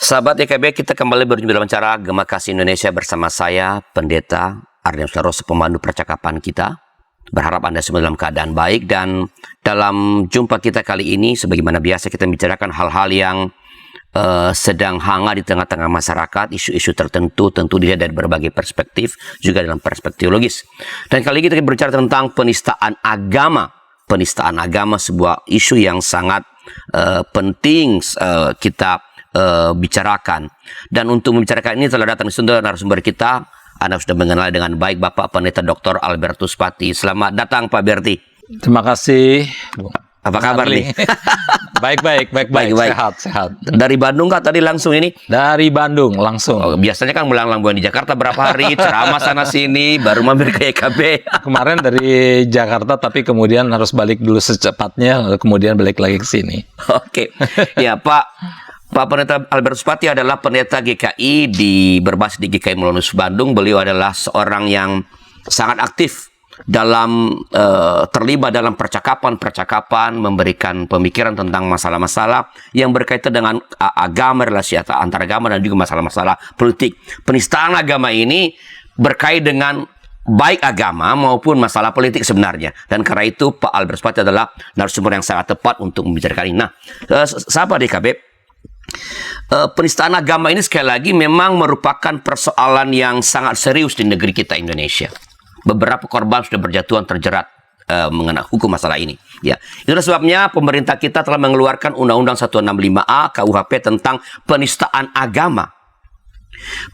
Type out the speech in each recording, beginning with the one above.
Sahabat YKB, kita kembali berjumpa dalam acara Gema Kasih Indonesia bersama saya, Pendeta Ardian Sudaroso, pemandu percakapan kita. Berharap Anda semua dalam keadaan baik, dan dalam jumpa kita kali ini, sebagaimana biasa kita bicarakan hal-hal yang sedang hangat di tengah-tengah masyarakat, isu-isu tertentu, tentu dilihat dari berbagai perspektif, juga dalam perspektif teologis. Dan kali ini kita berbicara tentang penistaan agama. Penistaan agama, sebuah isu yang sangat penting kita bicarakan. Dan untuk membicarakan ini telah datang di studio narasumber kita. Anda sudah mengenal dengan baik Bapak Pendeta Dr. Albertus Pati. Selamat datang Pak Berti. Terima kasih. Apa kabar nih? Baik. Sehat. Dari Bandung kah tadi langsung ini? Dari Bandung langsung. Oh, biasanya kan melanglang-buan di Jakarta berapa hari, ceramah sana sini, baru mampir ke YKB. Kemarin dari Jakarta, tapi kemudian harus balik dulu secepatnya, lalu kemudian balik lagi ke sini. Oke. Ya Pak Pendeta Albertus Pati adalah pendeta GKI berbasis di GKI Melonus Bandung. Beliau adalah seorang yang sangat aktif dalam terlibat dalam percakapan, memberikan pemikiran tentang masalah-masalah yang berkaitan dengan agama, relasi antar agama, dan juga masalah-masalah politik. Penistaan agama ini berkait dengan baik agama maupun masalah politik sebenarnya. Dan karena itu Pak Albertus Pati adalah narasumber yang sangat tepat untuk membicarakan ini. Nah, sahabat DKB, penistaan agama ini sekali lagi memang merupakan persoalan yang sangat serius di negeri kita Indonesia. Beberapa korban sudah berjatuhan terjerat mengenai hukum masalah ini. Ya, itulah sebabnya pemerintah kita telah mengeluarkan Undang-Undang 165A KUHP tentang penistaan agama.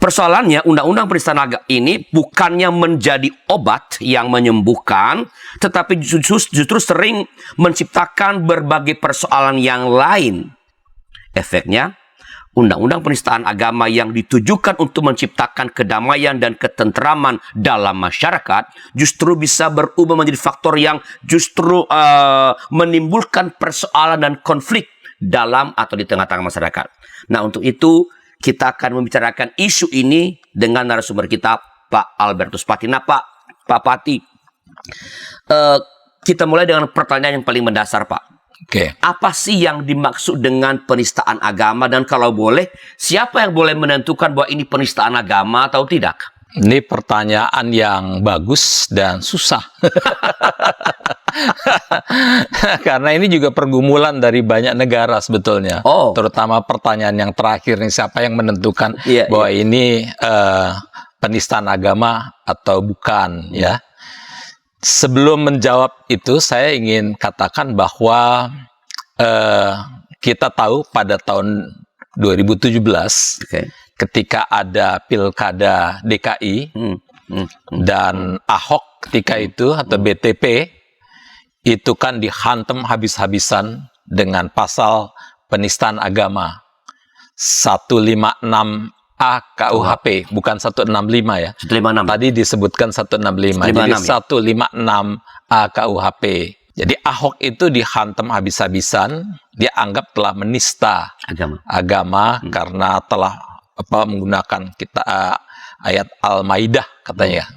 Persoalannya, Undang-Undang penistaan agama ini bukannya menjadi obat yang menyembuhkan, tetapi justru sering menciptakan berbagai persoalan yang lain. Efeknya, undang-undang penistaan agama yang ditujukan untuk menciptakan kedamaian dan ketentraman dalam masyarakat justru bisa berubah menjadi faktor yang justru menimbulkan persoalan dan konflik dalam atau di tengah-tengah masyarakat. Nah, untuk itu kita akan membicarakan isu ini dengan narasumber kita, Pak Albertus Pati. Nah, Pak Pati, kita mulai dengan pertanyaan yang paling mendasar, Pak. Oke. Apa sih yang dimaksud dengan penistaan agama, dan kalau boleh, siapa yang boleh menentukan bahwa ini penistaan agama atau tidak? Ini pertanyaan yang bagus dan susah. Karena ini juga pergumulan dari banyak negara sebetulnya. Terutama pertanyaan yang terakhir nih, siapa yang menentukan bahwa ini penistaan agama atau bukan, ya. Sebelum menjawab itu, saya ingin katakan bahwa kita tahu pada tahun 2017, ketika ada pilkada DKI, dan Ahok ketika itu, atau BTP, itu kan dihantam habis-habisan dengan pasal penistaan agama 156A KUHP, bukan 165 ya. 156. Tadi disebutkan 165. Jadi 156A KUHP. Jadi Ahok itu dihantam habis-habisan, dia anggap telah menista agama karena telah menggunakan ayat Al-Maidah katanya.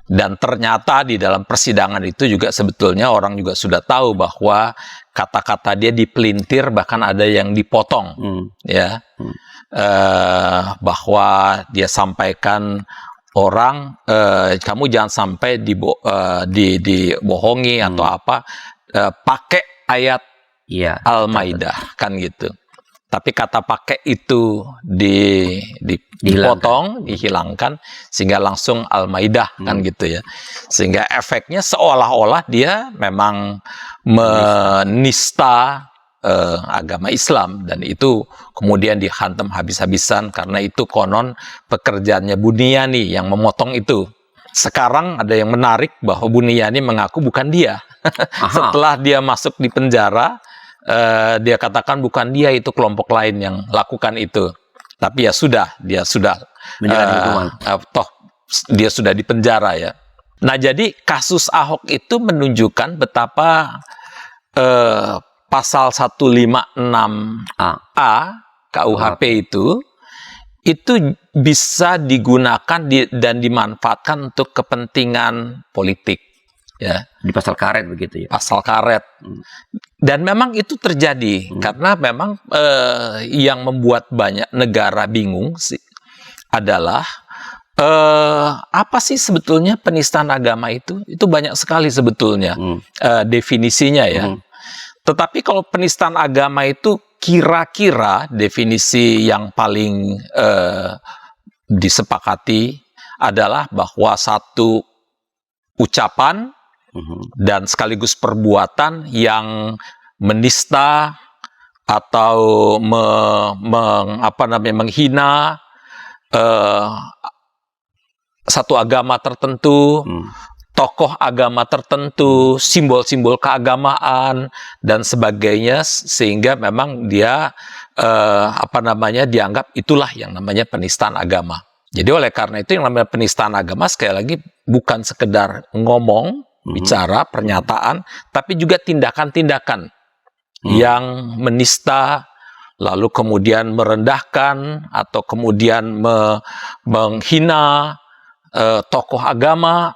Dan ternyata di dalam persidangan itu juga sebetulnya orang juga sudah tahu bahwa kata-kata dia dipelintir, bahkan ada yang dipotong, ya. Bahwa dia sampaikan orang, kamu jangan sampai dibohongi atau apa, pakai ayat Al-Maidah, kan gitu. Tapi kata pakai itu dipotong, dihilangkan, sehingga langsung Al-Maidah, kan gitu ya. Sehingga efeknya seolah-olah dia memang menista agama Islam, dan itu kemudian dihantam habis-habisan karena itu konon pekerjaannya Buniyani yang memotong itu. Sekarang ada yang menarik bahwa Buniyani mengaku bukan dia. Setelah dia masuk di penjara, dia katakan bukan dia, itu kelompok lain yang lakukan itu. Tapi ya sudah, dia sudah dia sudah di penjara, ya. Nah, jadi kasus Ahok itu menunjukkan betapa pasal 156A KUHP itu bisa digunakan dan dimanfaatkan untuk kepentingan politik, ya. Di pasal karet begitu ya. Pasal karet. Dan memang itu terjadi karena memang yang membuat banyak negara bingung sih adalah apa sih sebetulnya penistaan agama itu? Itu banyak sekali sebetulnya definisinya ya. Tetapi kalau penistaan agama itu kira-kira definisi yang paling disepakati adalah bahwa satu ucapan dan sekaligus perbuatan yang menista atau menghina satu agama tertentu, tokoh agama tertentu, simbol-simbol keagamaan dan sebagainya, sehingga memang dia dianggap itulah yang namanya penistaan agama. Jadi oleh karena itu yang namanya penistaan agama sekali lagi bukan sekedar ngomong, bicara, pernyataan, tapi juga tindakan-tindakan yang menista, lalu kemudian merendahkan atau kemudian menghina tokoh agama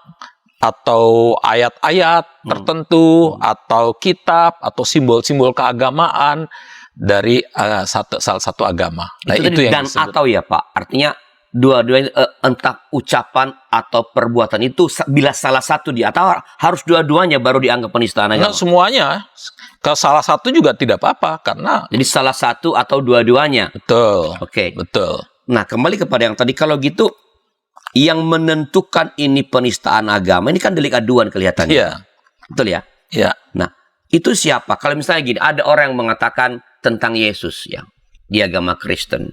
atau ayat-ayat tertentu atau kitab atau simbol-simbol keagamaan dari salah satu agama. Nah, itu yang dan disebut. Atau ya Pak, artinya dua-duanya entah ucapan atau perbuatan itu bila salah satu atau harus dua-duanya baru dianggap penistaan agama. Nah, semuanya. Kalau salah satu juga tidak apa-apa karena jadi salah satu atau dua-duanya. Betul. Oke. Betul. Nah, kembali kepada yang tadi, kalau gitu yang menentukan ini penistaan agama ini kan delik aduan kelihatannya. Iya. Betul ya? Iya. Nah, itu siapa? Kalau misalnya gini, ada orang yang mengatakan tentang Yesus yang di agama Kristen.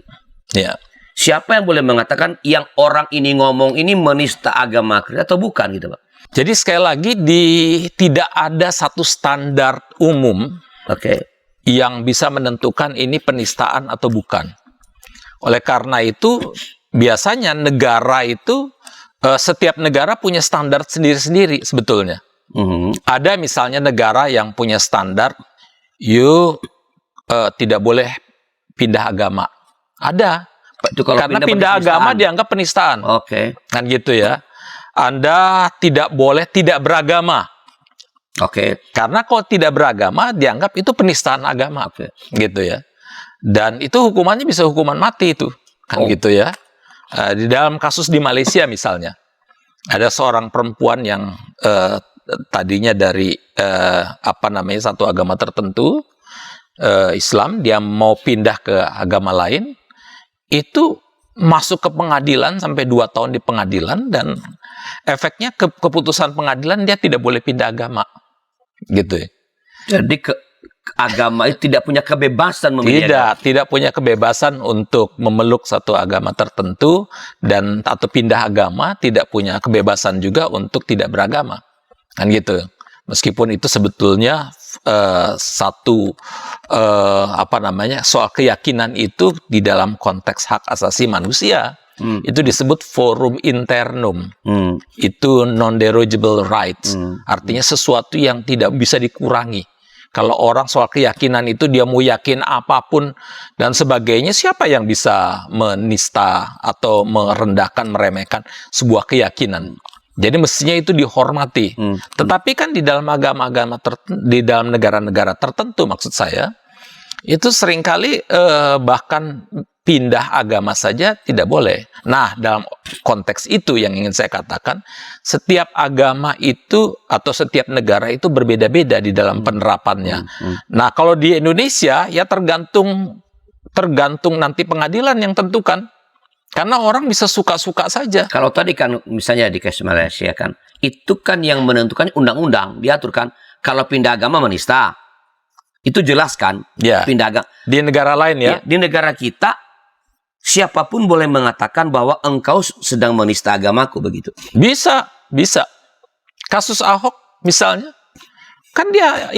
Iya. Siapa yang boleh mengatakan yang orang ini ngomong ini menista agama Kristen atau bukan gitu, Pak? Jadi sekali lagi tidak ada satu standar umum yang bisa menentukan ini penistaan atau bukan. Oleh karena itu biasanya negara itu setiap negara punya standar sendiri-sendiri sebetulnya. Ada misalnya negara yang punya standar tidak boleh pindah agama. Ada. Karena pindah agama dianggap penistaan. Kan gitu ya. Anda tidak boleh tidak beragama. Karena kalau tidak beragama dianggap itu penistaan agama. Gitu ya. Dan itu hukumannya bisa hukuman mati itu. Kan gitu ya. Di dalam kasus di Malaysia misalnya. Ada seorang perempuan yang tadinya dari satu agama tertentu, Islam, dia mau pindah ke agama lain. Itu masuk ke pengadilan sampai 2 tahun di pengadilan dan efeknya keputusan pengadilan dia tidak boleh pindah agama, gitu ya. Jadi agama itu tidak punya kebebasan memilih. Tidak punya kebebasan untuk memeluk satu agama tertentu dan atau pindah agama, tidak punya kebebasan juga untuk tidak beragama, kan gitu. Meskipun itu sebetulnya soal keyakinan itu di dalam konteks hak asasi manusia itu disebut forum internum, itu non-derogable rights, artinya sesuatu yang tidak bisa dikurangi. Kalau orang soal keyakinan itu dia mau yakin apapun dan sebagainya, siapa yang bisa menista atau merendahkan, meremehkan sebuah keyakinan? Jadi mestinya itu dihormati. Tetapi kan di dalam agama-agama di dalam negara-negara tertentu, maksud saya, itu seringkali bahkan pindah agama saja tidak boleh. Nah, dalam konteks itu yang ingin saya katakan, setiap agama itu atau setiap negara itu berbeda-beda di dalam penerapannya. Nah, kalau di Indonesia ya tergantung nanti pengadilan yang tentukan. Karena orang bisa suka-suka saja. Kalau tadi kan misalnya di case Malaysia kan, itu kan yang menentukan undang-undang, diaturkan kalau pindah agama menista. Itu jelas kan? Ya. Pindah agama. Di negara lain ya? Di negara kita siapapun boleh mengatakan bahwa engkau sedang menista agamaku, begitu. Bisa. Kasus Ahok misalnya, kan dia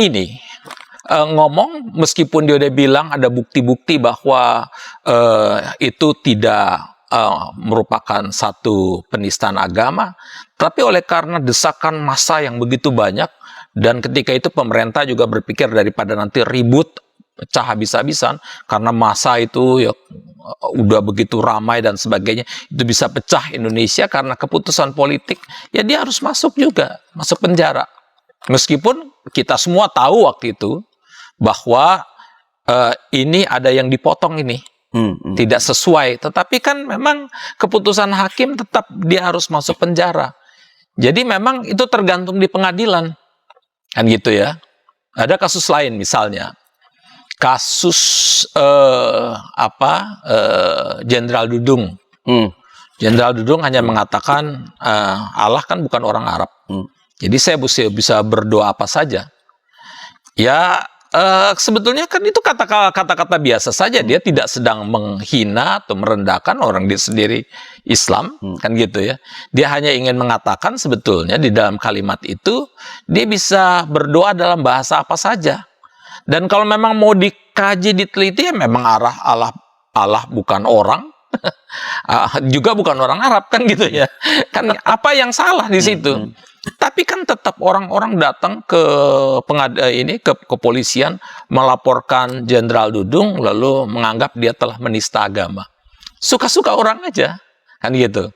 ngomong meskipun dia udah bilang ada bukti-bukti bahwa itu tidak merupakan satu penistaan agama, tapi oleh karena desakan massa yang begitu banyak dan ketika itu pemerintah juga berpikir daripada nanti ribut pecah habis-habisan karena massa itu ya udah begitu ramai dan sebagainya, itu bisa pecah Indonesia karena keputusan politik, ya dia harus masuk penjara. Meskipun kita semua tahu waktu itu bahwa ini ada yang dipotong ini. Tidak sesuai. Tetapi kan memang keputusan hakim tetap dia harus masuk penjara. Jadi memang itu tergantung di pengadilan. Kan gitu ya. Ada kasus lain misalnya. Kasus Jenderal Dudung. Jenderal Dudung hanya mengatakan Allah kan bukan orang Arab. Jadi saya bisa berdoa apa saja. Ya sebetulnya kan itu kata-kata biasa saja. Dia tidak sedang menghina atau merendahkan orang dia sendiri Islam, kan gitu ya. Dia hanya ingin mengatakan sebetulnya di dalam kalimat itu dia bisa berdoa dalam bahasa apa saja. Dan kalau memang mau dikaji, diteliti, ya memang Allah bukan orang, juga bukan orang Arab, kan gitu ya. Kan apa yang salah di situ? Tapi kan tetap orang-orang datang ke kepolisian melaporkan Jenderal Dudung lalu menganggap dia telah menista agama. Suka-suka orang aja, kan gitu.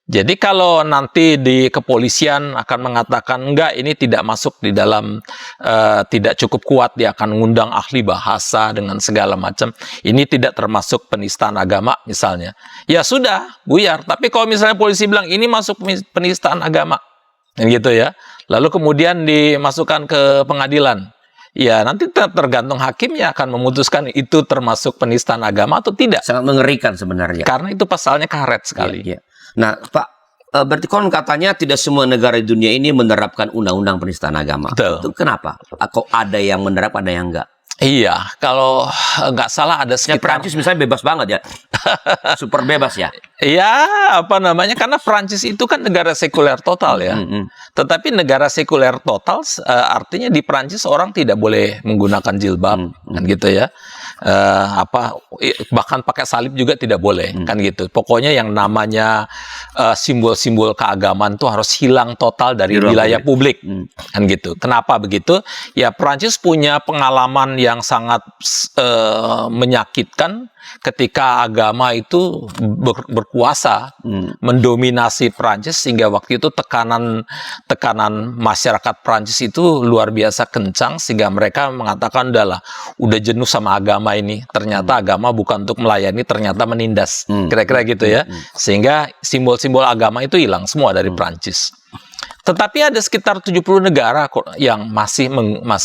Jadi kalau nanti di kepolisian akan mengatakan enggak, ini tidak masuk di dalam tidak cukup kuat, dia akan mengundang ahli bahasa dengan segala macam. Ini tidak termasuk penistaan agama misalnya. Ya sudah, buyar. Tapi kalau misalnya polisi bilang ini masuk penistaan agama, gitu ya. Lalu kemudian dimasukkan ke pengadilan. Ya, nanti tergantung hakimnya akan memutuskan itu termasuk penistaan agama atau tidak. Sangat mengerikan sebenarnya. Karena itu pasalnya karet sekali. Iya. Nah, Pak, berarti konon katanya tidak semua negara di dunia ini menerapkan undang-undang penistaan agama. Betul. Itu kenapa? Kok ada yang menerapkan, ada yang enggak? Iya, kalau nggak salah ada sekitar... Prancis misalnya bebas banget ya. Super bebas ya. Iya, karena Prancis itu kan negara sekuler total ya. Tetapi negara sekuler total artinya di Prancis orang tidak boleh menggunakan jilbab, kan gitu ya. Bahkan pakai salib juga tidak boleh, kan gitu. Pokoknya yang namanya simbol-simbol keagamaan itu harus hilang total dari wilayah publik, kan gitu. Kenapa begitu? Ya, Prancis punya pengalaman yang sangat menyakitkan ketika agama itu berkuasa, mendominasi Prancis, sehingga waktu itu tekanan masyarakat Prancis itu luar biasa kencang, sehingga mereka mengatakan udah jenuh sama agama ini. Ternyata agama bukan untuk melayani, ternyata menindas. Kira-kira gitu ya. Sehingga simbol-simbol agama itu hilang semua dari Prancis. Tetapi ada sekitar 70 negara yang masih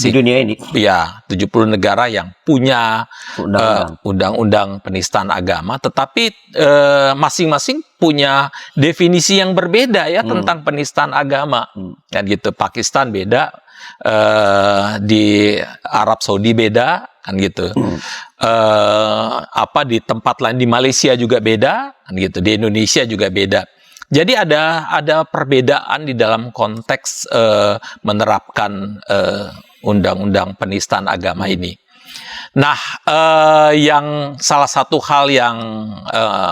di dunia ini. Ya, 70 negara yang punya undang-undang penistaan agama, tetapi masing-masing punya definisi yang berbeda ya tentang penistaan agama. Dan gitu, Pakistan beda, di Arab Saudi beda, kan gitu. Di tempat lain di Malaysia juga beda, kan gitu. Di Indonesia juga beda. Jadi ada perbedaan di dalam konteks menerapkan undang-undang penistaan agama ini. Nah, yang salah satu hal yang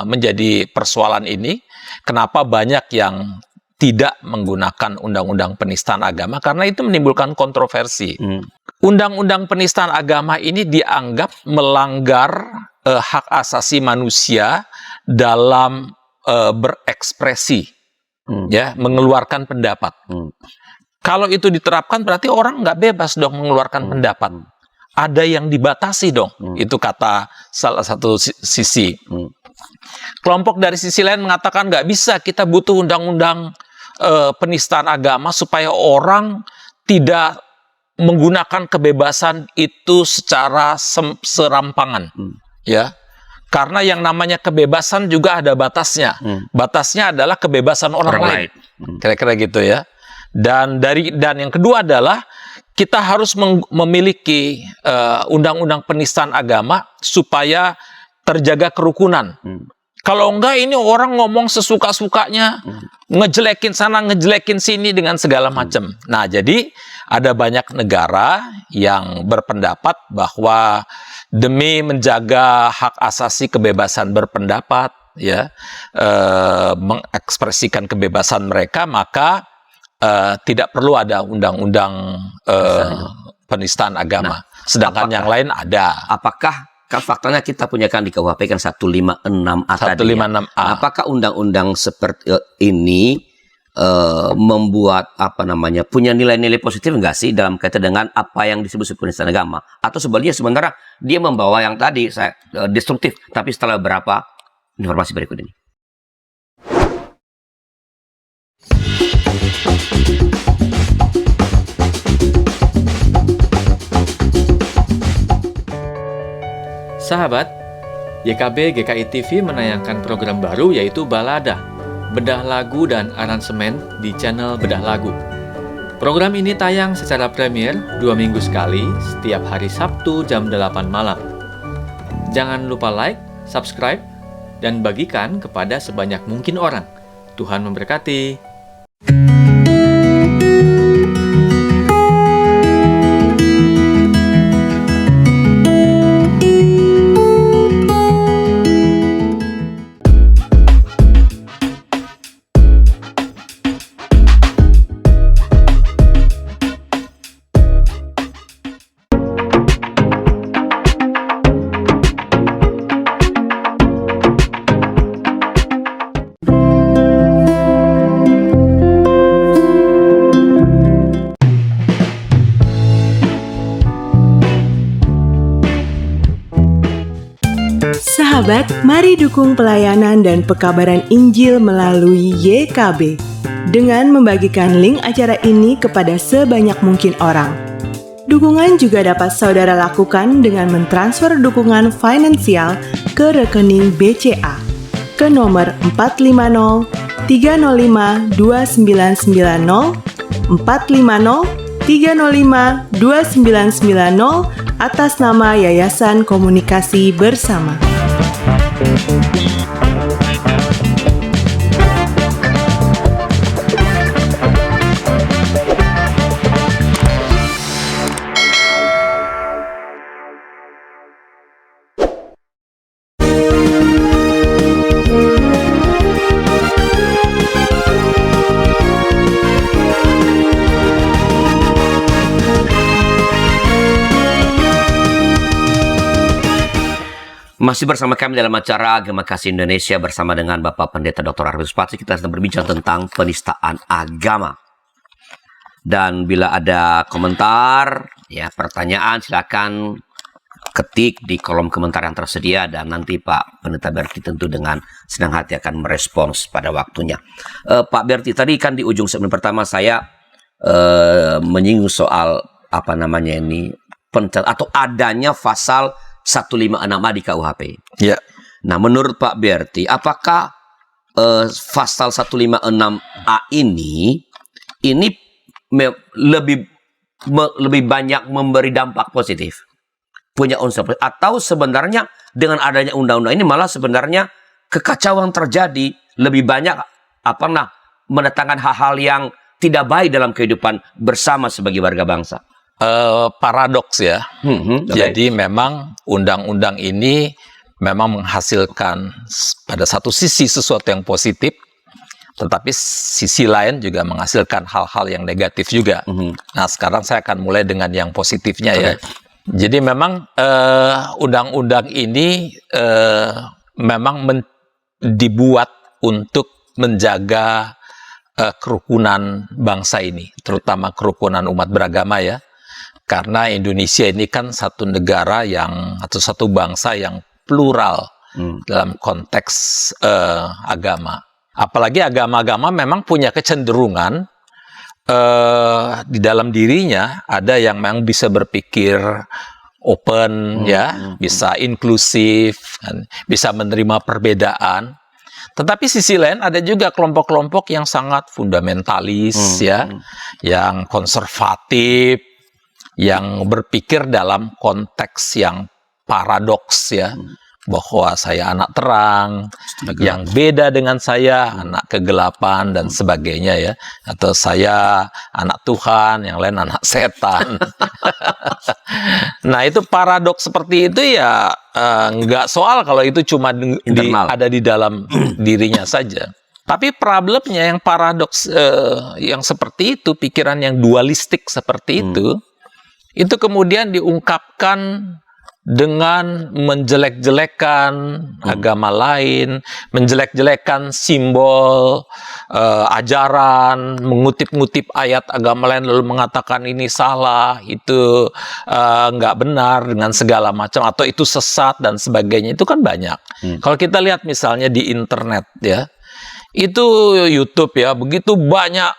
menjadi persoalan ini, kenapa banyak yang tidak menggunakan undang-undang penistaan agama, karena itu menimbulkan kontroversi. Undang-undang penistaan agama ini dianggap melanggar hak asasi manusia dalam berekspresi, ya, mengeluarkan pendapat. Kalau itu diterapkan berarti orang nggak bebas dong mengeluarkan pendapat. Ada yang dibatasi dong. Itu kata salah satu sisi. Kelompok dari sisi lain mengatakan nggak bisa, kita butuh undang-undang penistaan agama supaya orang tidak menggunakan kebebasan itu secara serampangan, ya. Karena yang namanya kebebasan juga ada batasnya. Batasnya adalah kebebasan orang lain. Kira-kira gitu ya. Dan yang kedua adalah kita harus memiliki undang-undang penistaan agama supaya terjaga kerukunan. Kalau enggak, ini orang ngomong sesuka-sukanya, ngejelekin sana, ngejelekin sini dengan segala macam. Nah, jadi ada banyak negara yang berpendapat bahwa demi menjaga hak asasi kebebasan berpendapat, ya, mengekspresikan kebebasan mereka, maka tidak perlu ada undang-undang penistaan agama. Sedangkan yang lain ada. Apakah, kan faktanya kita punya kan di KUHP kan 156A tadi. 156A. Apakah undang-undang seperti ini membuat punya nilai-nilai positif enggak sih dalam kaitan dengan apa yang disebut penistaan agama, atau sebaliknya sementara dia membawa yang tadi destruktif, tapi setelah beberapa informasi berikut ini. Sahabat, YKB GKI TV menayangkan program baru yaitu Balada, bedah lagu dan aransemen di channel Bedah Lagu. Program ini tayang secara premier 2 minggu sekali setiap hari Sabtu jam 8 malam. Jangan lupa like, subscribe, dan bagikan kepada sebanyak mungkin orang. Tuhan memberkati. Sahabat, mari dukung pelayanan dan pekabaran Injil melalui YKB dengan membagikan link acara ini kepada sebanyak mungkin orang. Dukungan juga dapat saudara lakukan dengan mentransfer dukungan finansial ke rekening BCA ke nomor 450 305 2990 450 305 2990 atas nama Yayasan Komunikasi Bersama. Masih bersama kami dalam acara Gema Kasih Indonesia bersama dengan Bapak Pendeta Dr. Albertus Patsi. Kita sedang berbincang tentang penistaan agama. Dan bila ada komentar, pertanyaan, silakan ketik di kolom komentar yang tersedia, dan nanti Pak Pendeta Berti tentu dengan senang hati akan merespons pada waktunya. Pak Berti, tadi kan di ujung segmen pertama saya menyinggung soal atau adanya pasal 156A di KUHP. Ya. Nah, menurut Pak Berti, apakah pasal 156A ini lebih banyak memberi dampak positif, punya unsur positif, atau sebenarnya dengan adanya undang-undang ini malah sebenarnya kekacauan terjadi, lebih banyak mendatangkan hal-hal yang tidak baik dalam kehidupan bersama sebagai warga bangsa? Paradoks ya. Okay. Jadi memang undang-undang ini memang menghasilkan pada satu sisi sesuatu yang positif, tetapi sisi lain juga menghasilkan hal-hal yang negatif juga. Nah, sekarang saya akan mulai dengan yang positifnya ya. Jadi memang undang-undang ini memang dibuat untuk menjaga kerukunan bangsa ini, terutama kerukunan umat beragama ya. Karena Indonesia ini kan satu negara atau satu bangsa yang plural dalam konteks agama. Apalagi agama-agama memang punya kecenderungan di dalam dirinya ada yang memang bisa berpikir open bisa inklusif, bisa menerima perbedaan. Tetapi sisi lain ada juga kelompok-kelompok yang sangat fundamentalis yang konservatif, yang berpikir dalam konteks yang paradoks bahwa saya anak terang, yang beda dengan saya anak kegelapan dan sebagainya atau saya anak Tuhan, yang lain anak setan. Nah, itu paradoks seperti itu nggak soal kalau itu cuma ada di dalam dirinya saja. Tapi problemnya yang paradoks yang seperti itu, pikiran yang dualistik seperti itu kemudian diungkapkan dengan menjelek-jelekan agama lain, menjelek-jelekan simbol ajaran, mengutip-ngutip ayat agama lain lalu mengatakan ini salah, itu nggak benar dengan segala macam, atau itu sesat dan sebagainya, itu kan banyak. Kalau kita lihat misalnya di internet ya, itu YouTube ya, begitu banyak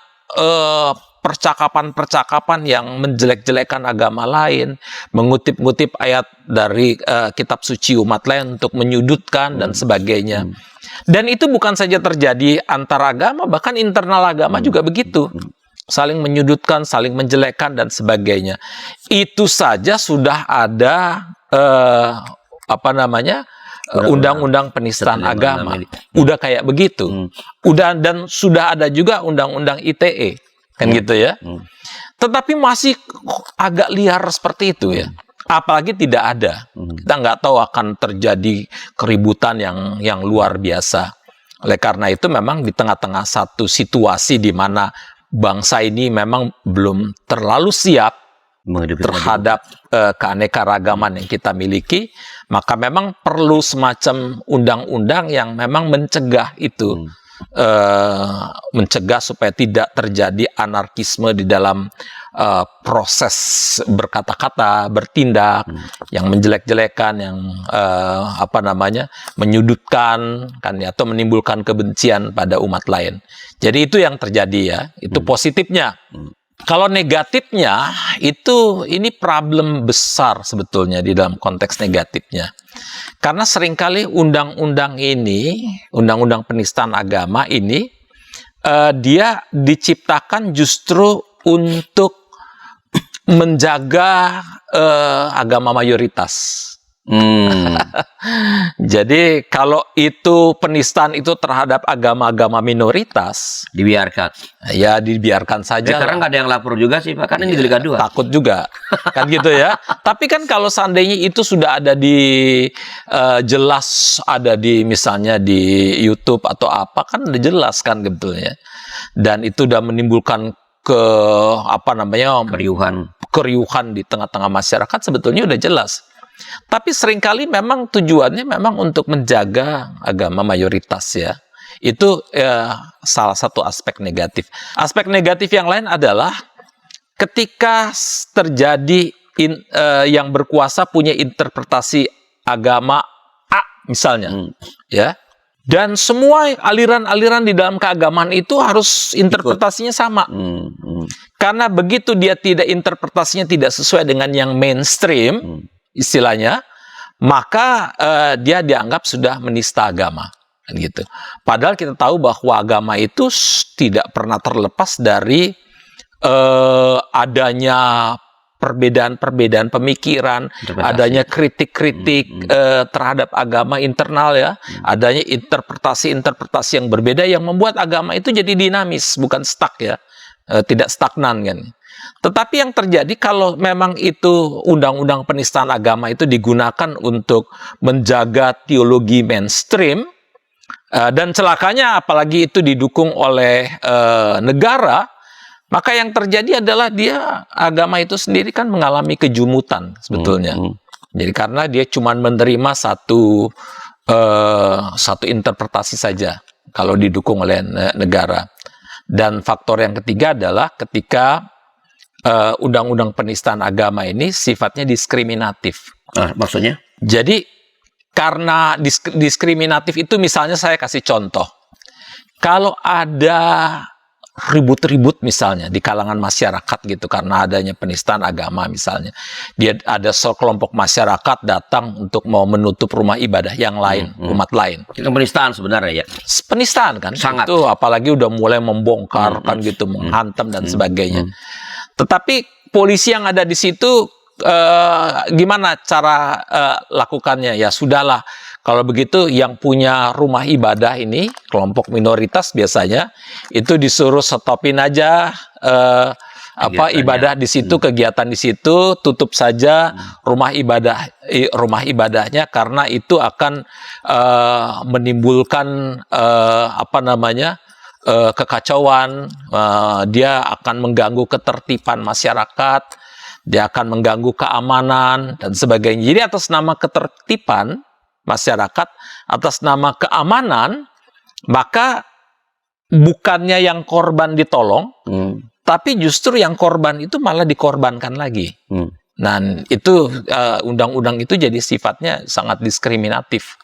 percakapan-percakapan yang menjelek-jelekan agama lain, mengutip-ngutip ayat dari kitab suci umat lain untuk menyudutkan dan sebagainya. Dan itu bukan saja terjadi antar agama, bahkan internal agama juga begitu. Saling menyudutkan, saling menjelekkan dan sebagainya. Itu saja sudah ada undang-undang penistaan agama. Udah kayak begitu. Dan sudah ada juga undang-undang ITE. Kan gitu ya. Tetapi masih agak liar seperti itu ya. Apalagi tidak ada. Kita nggak tahu akan terjadi keributan yang luar biasa. Oleh karena itu memang di tengah-tengah satu situasi di mana bangsa ini memang belum terlalu siap terhadap keanekaragaman yang kita miliki, maka memang perlu semacam undang-undang yang memang mencegah itu. Mencegah supaya tidak terjadi anarkisme di dalam proses berkata-kata, bertindak yang menjelek-jelekan, yang menyudutkan kan ya, atau menimbulkan kebencian pada umat lain. Jadi itu yang terjadi ya, itu positifnya. Kalau negatifnya itu ini problem besar sebetulnya di dalam konteks negatifnya. Karena seringkali undang-undang ini, undang-undang penistaan agama ini, dia diciptakan justru untuk menjaga agama mayoritas. Jadi kalau itu penistaan itu terhadap agama-agama minoritas, dibiarkan. Ya dibiarkan saja. Sekarang nggak ada yang lapor juga sih Pak, kan ini delik aduan. Takut juga, kan gitu ya. Tapi kan kalau seandainya itu sudah ada di jelas ada di misalnya di YouTube atau apa, kan udah jelas kan sebetulnya. Dan itu udah menimbulkan keriuhan di tengah-tengah masyarakat, sebetulnya udah jelas. Tapi seringkali memang tujuannya memang untuk menjaga agama mayoritas ya. Itu salah satu aspek negatif. Aspek negatif yang lain adalah ketika terjadi yang berkuasa punya interpretasi agama A misalnya, ya. Dan semua aliran-aliran di dalam keagamaan itu harus interpretasinya sama. Karena begitu dia interpretasinya tidak sesuai dengan yang mainstream, istilahnya, maka dia dianggap sudah menista agama, kan gitu. Padahal kita tahu bahwa agama itu tidak pernah terlepas dari adanya perbedaan-perbedaan pemikiran, adanya kritik-kritik terhadap agama internal ya, adanya interpretasi-interpretasi yang berbeda yang membuat agama itu jadi dinamis, bukan stuck ya, tidak stagnan kan. Tetapi yang terjadi kalau memang itu undang-undang penistaan agama itu digunakan untuk menjaga teologi mainstream, dan celakanya apalagi itu didukung oleh negara, maka yang terjadi adalah agama itu sendiri kan mengalami kejumutan sebetulnya. Jadi karena dia cuma menerima satu interpretasi saja kalau didukung oleh negara. Dan faktor yang ketiga adalah ketika undang-undang penistaan agama ini sifatnya diskriminatif. Maksudnya? Jadi karena diskriminatif itu, misalnya saya kasih contoh. Kalau ada ribut-ribut misalnya di kalangan masyarakat gitu karena adanya penistaan agama misalnya, dia ada sekelompok masyarakat datang untuk mau menutup rumah ibadah yang lain, umat lain. Itu penistaan sebenarnya ya. Penistaan kan, sangat. Itu apalagi udah mulai membongkar kan gitu, menghantam dan sebagainya. Tetapi polisi yang ada di situ gimana cara lakukannya? Ya sudahlah. Kalau begitu yang punya rumah ibadah ini, kelompok minoritas biasanya, itu disuruh stopin aja ibadah di situ, kegiatan di situ, tutup saja rumah ibadahnya, karena itu akan menimbulkan kekacauan, dia akan mengganggu ketertiban masyarakat. dia akan mengganggu keamanan dan sebagainya. Jadi atas nama ketertiban masyarakat, atas nama keamanan, maka bukannya yang korban ditolong, tapi justru yang korban itu malah dikorbankan lagi. Nah, itu undang-undang itu jadi sifatnya sangat diskriminatif.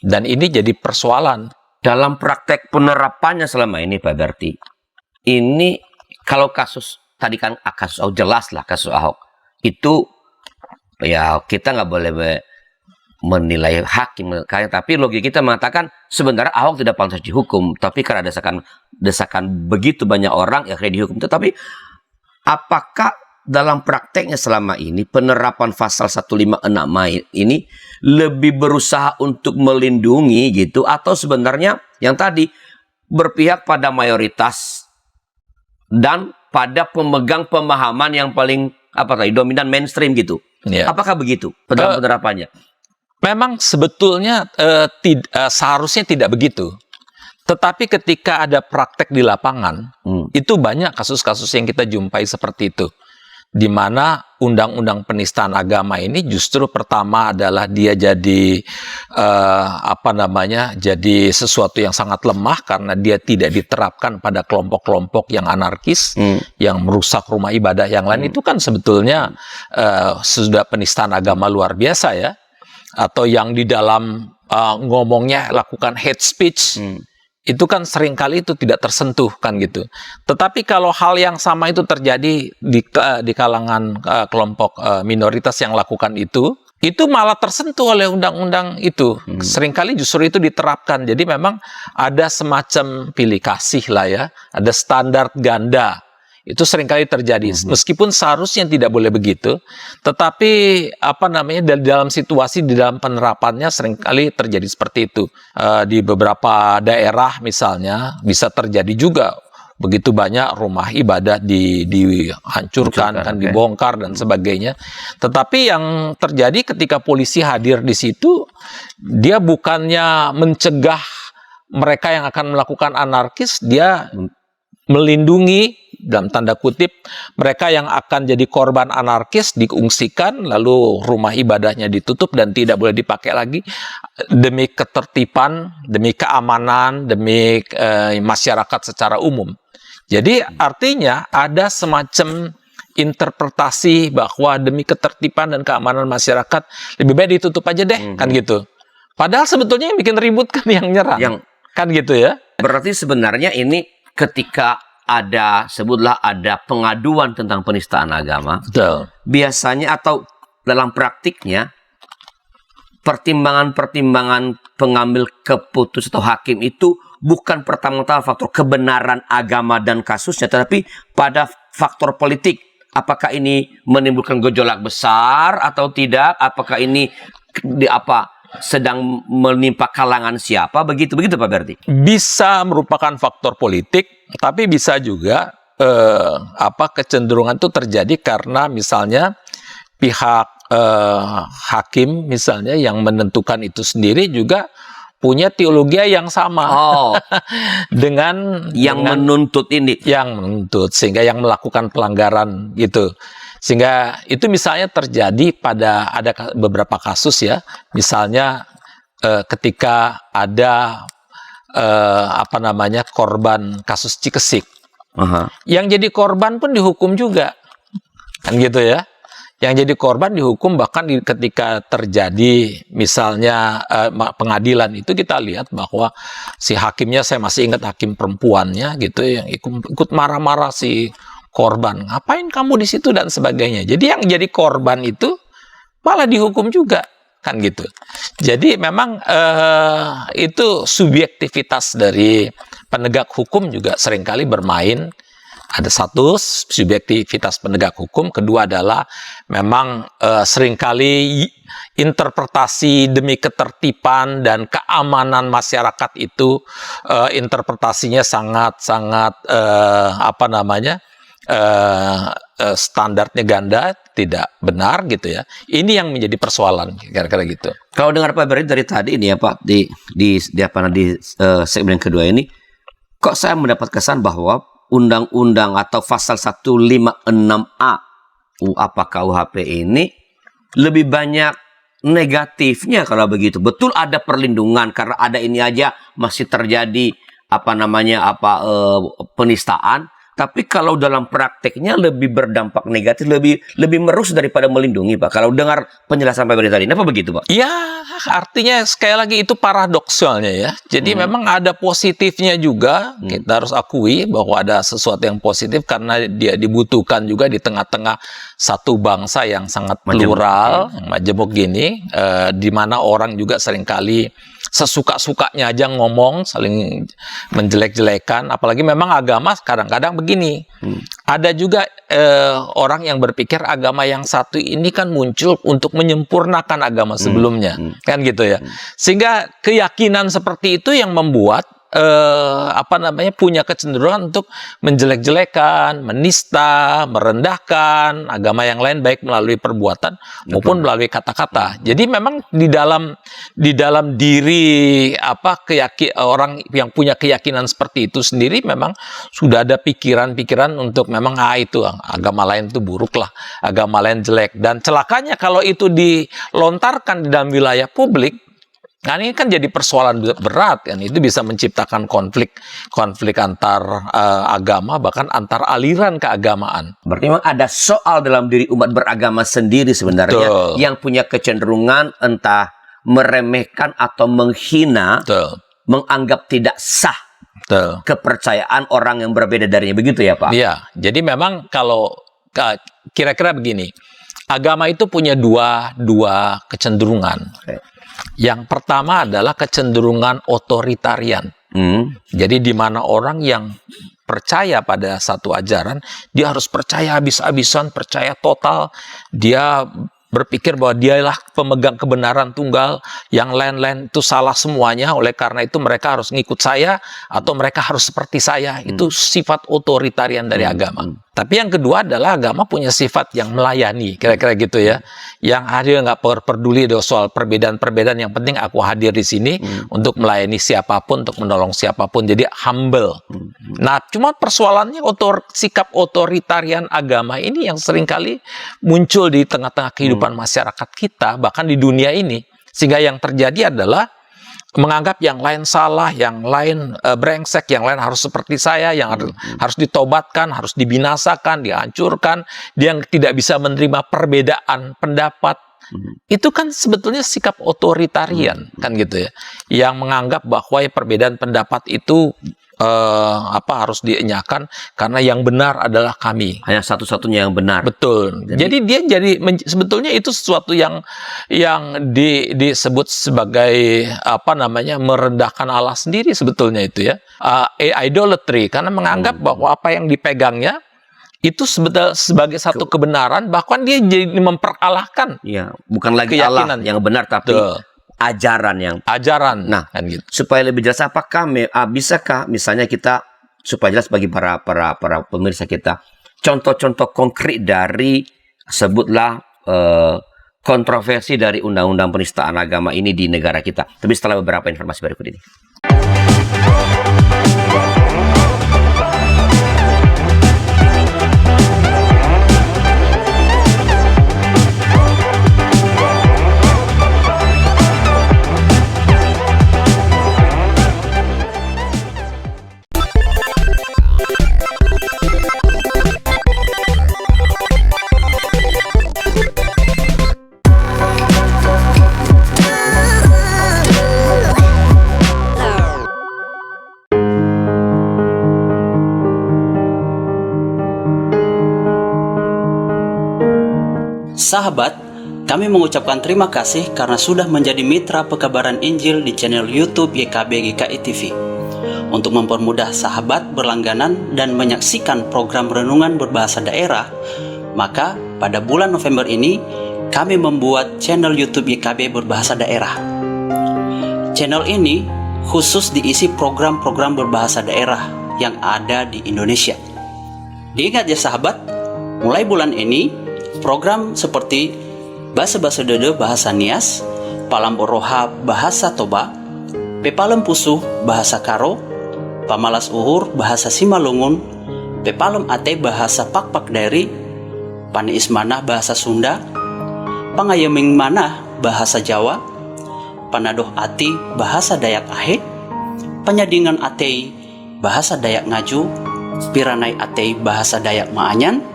Dan ini jadi persoalan. Dalam praktek penerapannya selama ini, Pak Berti, ini kalau kasus, tadi kan kasus Ahok, jelas lah kasus Ahok, itu ya kita nggak boleh menilai hakim, tapi logika kita mengatakan sebenarnya Ahok tidak pantas dihukum, tapi karena desakan begitu banyak orang, ya kayak dihukum. Tetapi apakah dalam prakteknya selama ini penerapan pasal 156 ini lebih berusaha untuk melindungi gitu, atau sebenarnya yang tadi berpihak pada mayoritas dan pada pemegang pemahaman yang paling dominan mainstream gitu? Apakah begitu dalam penerapannya? Memang sebetulnya seharusnya tidak begitu. Tetapi ketika ada praktek di lapangan, itu banyak kasus-kasus yang kita jumpai seperti itu. Di mana undang-undang penistaan agama ini justru pertama adalah dia jadi jadi sesuatu yang sangat lemah karena dia tidak diterapkan pada kelompok-kelompok yang anarkis, yang merusak rumah ibadah yang lain. Itu kan sebetulnya sudah penistaan agama luar biasa ya. Atau yang di dalam ngomongnya lakukan hate speech, itu kan seringkali itu tidak tersentuh kan gitu. Tetapi kalau hal yang sama itu terjadi di kalangan kelompok minoritas yang lakukan itu malah tersentuh oleh undang-undang itu. Seringkali justru itu diterapkan. Jadi memang ada semacam pilih kasih lah ya, ada standar ganda. Itu seringkali terjadi, meskipun seharusnya tidak boleh begitu, tetapi dalam situasi di dalam penerapannya seringkali terjadi seperti itu. Di beberapa daerah misalnya bisa terjadi juga begitu banyak rumah ibadah dihancurkan, dibongkar dan sebagainya. Tetapi yang terjadi ketika polisi hadir di situ, dia bukannya mencegah mereka yang akan melakukan anarkis, dia melindungi dalam tanda kutip mereka yang akan jadi korban anarkis, diungsikan, lalu rumah ibadahnya ditutup dan tidak boleh dipakai lagi demi ketertiban, demi keamanan, demi masyarakat secara umum. Jadi artinya ada semacam interpretasi bahwa demi ketertiban dan keamanan masyarakat lebih baik ditutup aja deh, kan gitu. Padahal sebetulnya yang bikin ribut kan yang nyerang, kan gitu ya. Berarti sebenarnya ini ketika ada pengaduan tentang penistaan agama, biasanya atau dalam praktiknya pertimbangan pengambil keputusan atau hakim itu bukan pertama-tama faktor kebenaran agama dan kasusnya, tetapi pada faktor politik. Apakah ini menimbulkan gejolak besar atau tidak? Apakah ini sedang menimpa kalangan siapa? Begitu Pak Berti? Bisa merupakan faktor politik, tapi bisa juga kecenderungan itu terjadi karena misalnya pihak hakim misalnya yang menentukan itu sendiri juga punya teologi yang sama dengan menuntut ini, sehingga yang melakukan pelanggaran gitu. Sehingga itu misalnya terjadi pada ada beberapa kasus ya, misalnya ketika ada korban kasus Cikesik, yang jadi korban pun dihukum juga, kan gitu ya. Yang jadi korban dihukum, bahkan ketika terjadi misalnya pengadilan itu kita lihat bahwa si hakimnya, saya masih ingat hakim perempuannya gitu, yang ikut marah-marah si korban, ngapain kamu di situ dan sebagainya. Jadi yang jadi korban itu malah dihukum juga, kan gitu. Jadi memang itu subjektivitas dari penegak hukum juga seringkali bermain. Ada satu, subjektivitas penegak hukum. Kedua adalah memang seringkali interpretasi demi ketertiban dan keamanan masyarakat itu interpretasinya sangat-sangat standarnya ganda, tidak benar gitu ya. Ini yang menjadi persoalan kira-kira gitu. Kalau dengar Pak Berti dari tadi ini ya Pak, di segmen kedua ini, kok saya mendapat kesan bahwa undang-undang atau pasal 156A KUHP ini lebih banyak negatifnya kalau begitu. Betul ada perlindungan karena ada ini aja masih terjadi penistaan. Tapi kalau dalam prakteknya lebih berdampak negatif, lebih merusak daripada melindungi, Pak. Kalau dengar penjelasan Pak Beri tadi, apa begitu, Pak? Ya, artinya sekali lagi itu paradoksalnya ya. Jadi memang ada positifnya juga. Kita harus akui bahwa ada sesuatu yang positif karena dia dibutuhkan juga di tengah-tengah satu bangsa yang sangat plural, majemuk gini, di mana orang juga seringkali sesuka-sukanya aja ngomong, saling menjelek-jelekan. Apalagi memang agama kadang-kadang begini. Ada juga orang yang berpikir agama yang satu ini kan muncul untuk menyempurnakan agama sebelumnya, kan gitu ya. Sehingga keyakinan seperti itu yang membuat punya kecenderungan untuk menjelek-jelekan, menista, merendahkan agama yang lain baik melalui perbuatan maupun melalui kata-kata. Jadi memang di dalam diri orang yang punya keyakinan seperti itu sendiri memang sudah ada pikiran-pikiran untuk memang itu agama lain itu buruk lah, agama lain jelek. Dan celakanya kalau itu dilontarkan di dalam wilayah publik, nah ini kan jadi persoalan berat kan, itu bisa menciptakan konflik antar agama, bahkan antar aliran keagamaan. Berarti memang ada soal dalam diri umat beragama sendiri sebenarnya. Betul. Yang punya kecenderungan entah meremehkan atau menghina, Betul. menganggap tidak sah. Betul. Kepercayaan orang yang berbeda darinya, begitu ya Pak? Iya, jadi memang kalau kira-kira begini, agama itu punya dua kecenderungan. Okay. Yang pertama adalah kecenderungan otoritarian. Jadi di mana orang yang percaya pada satu ajaran, dia harus percaya habis-habisan, percaya total. Dia berpikir bahwa dialah pemegang kebenaran tunggal, yang lain-lain itu salah semuanya, oleh karena itu mereka harus ngikut saya, atau mereka harus seperti saya. Itu sifat otoritarian dari agama. Tapi yang kedua adalah agama punya sifat yang melayani, kira-kira gitu ya. Yang hadir nggak peduli soal perbedaan-perbedaan, yang penting aku hadir di sini untuk melayani siapapun, untuk menolong siapapun. Jadi humble. Nah, cuma persoalannya sikap otoritarian agama ini yang seringkali muncul di tengah-tengah kehidupan masyarakat kita, bahkan di dunia ini. Sehingga yang terjadi adalah menganggap yang lain salah, yang lain brengsek, yang lain harus seperti saya, yang harus ditobatkan, harus dibinasakan, dihancurkan, dia yang tidak bisa menerima perbedaan pendapat. Itu kan sebetulnya sikap otoritarian, kan gitu ya, yang menganggap bahwa perbedaan pendapat itu harus dienyakan karena yang benar adalah kami. Hanya satu-satunya yang benar. Betul. Jadi dia sebetulnya itu sesuatu yang disebut sebagai merendahkan Allah sendiri sebetulnya itu ya. Idolatry, karena menganggap bahwa apa yang dipegangnya itu sebagai satu kebenaran, bahkan dia jadi memperalahkan. Iya, bukan lagi keyakinan Allah yang benar, tapi ajaran. Nah, kan gitu. Supaya lebih jelas, apakah bisakah misalnya kita supaya jelas bagi para pemirsa kita, contoh-contoh konkret dari sebutlah kontroversi dari undang-undang penistaan agama ini di negara kita. Tapi setelah beberapa informasi berikut ini. Sahabat, kami mengucapkan terima kasih karena sudah menjadi mitra pekabaran Injil di channel YouTube YKB GKI TV. Untuk mempermudah sahabat berlangganan dan menyaksikan program renungan berbahasa daerah, maka pada bulan November ini kami membuat channel YouTube YKB berbahasa daerah. Channel ini khusus diisi program-program berbahasa daerah yang ada di Indonesia. Diingat ya sahabat, mulai bulan ini program seperti Basa-Basa Dede bahasa Nias, Palamboroha bahasa Toba, Pepalem Pusuh bahasa Karo, Pamalas Uhur bahasa Simalungun, Pepalem Ate bahasa Pakpak Dairi, Paniis manah bahasa Sunda, pangayeming manah bahasa Jawa, panadoh ati bahasa Dayak Ahe, penyadingan atei bahasa Dayak Ngaju, piranai atei bahasa Dayak Maanyan,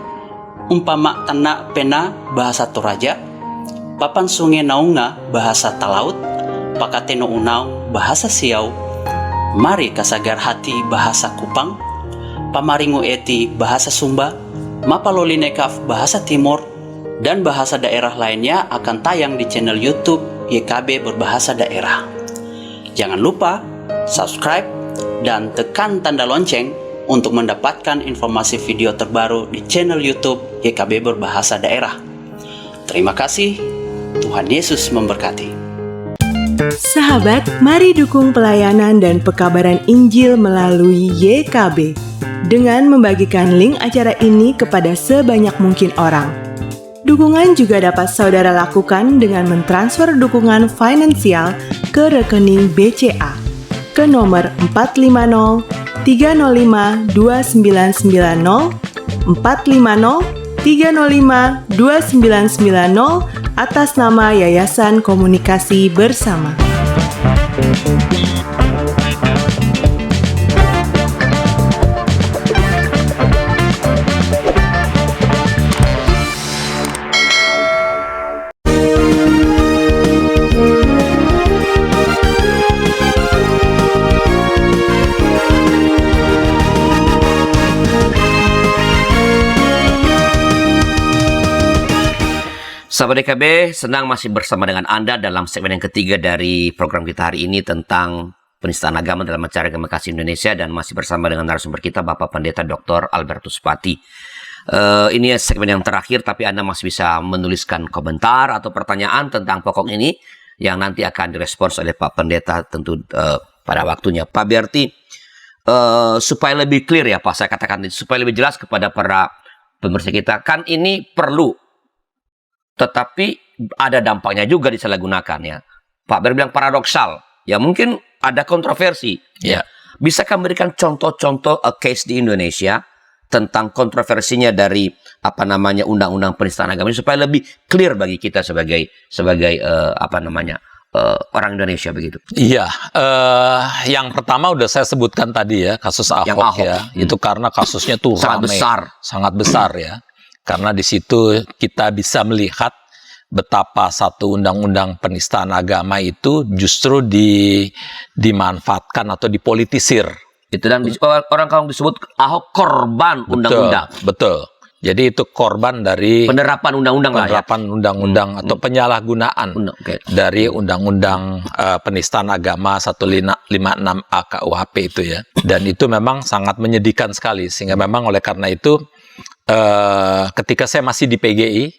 umpama tana pena bahasa Toraja, papan sungai naunga bahasa Talaut, pakateno unau bahasa Siau, mari kasagar hati bahasa Kupang, pamaringo eti bahasa Sumba, mapalolinekaf bahasa Timur, dan bahasa daerah lainnya akan tayang di channel YouTube YKB Berbahasa Daerah. Jangan lupa subscribe dan tekan tanda lonceng untuk mendapatkan informasi video terbaru di channel YouTube YKB Berbahasa Daerah. Terima kasih, Tuhan Yesus memberkati. Sahabat, mari dukung pelayanan dan pekabaran Injil melalui YKB dengan membagikan link acara ini kepada sebanyak mungkin orang. Dukungan juga dapat saudara lakukan dengan mentransfer dukungan finansial ke rekening BCA ke nomor 450 305 2990 450 305 2990 atas nama Yayasan Komunikasi Bersama. Sahabat DKB, senang masih bersama dengan Anda dalam segmen yang ketiga dari program kita hari ini tentang penistaan agama dalam acara Agama Kasih Indonesia, dan masih bersama dengan narasumber kita Bapak Pendeta Dr. Albertus Pati. Ini segmen yang terakhir, tapi Anda masih bisa menuliskan komentar atau pertanyaan tentang pokok ini yang nanti akan direspons oleh Pak Pendeta tentu pada waktunya. Pak Berti, supaya lebih clear ya Pak, saya katakan supaya lebih jelas kepada para pemirsa kita, kan ini perlu, tetapi ada dampaknya juga disalahgunakan ya. Pak Ber bilang paradoksal, ya mungkin ada kontroversi. Ya. Bisakah memberikan contoh-contoh case di Indonesia tentang kontroversinya dari undang-undang penistaan agama ini supaya lebih clear bagi kita sebagai orang Indonesia begitu? Iya, yang pertama udah saya sebutkan tadi ya, kasus Ahok ya. Itu karena kasusnya tuh sangat besar ya. Karena di situ kita bisa melihat betapa satu undang-undang penistaan agama itu justru dimanfaatkan atau dipolitisir. Itu dan orang kaum disebut Ahok korban undang-undang. Betul. Jadi itu korban dari penerapan undang-undang atau penyalahgunaan dari undang-undang penistaan agama 156 AKUHP itu ya. Dan itu memang sangat menyedihkan sekali, sehingga memang oleh karena itu ketika saya masih di PGI,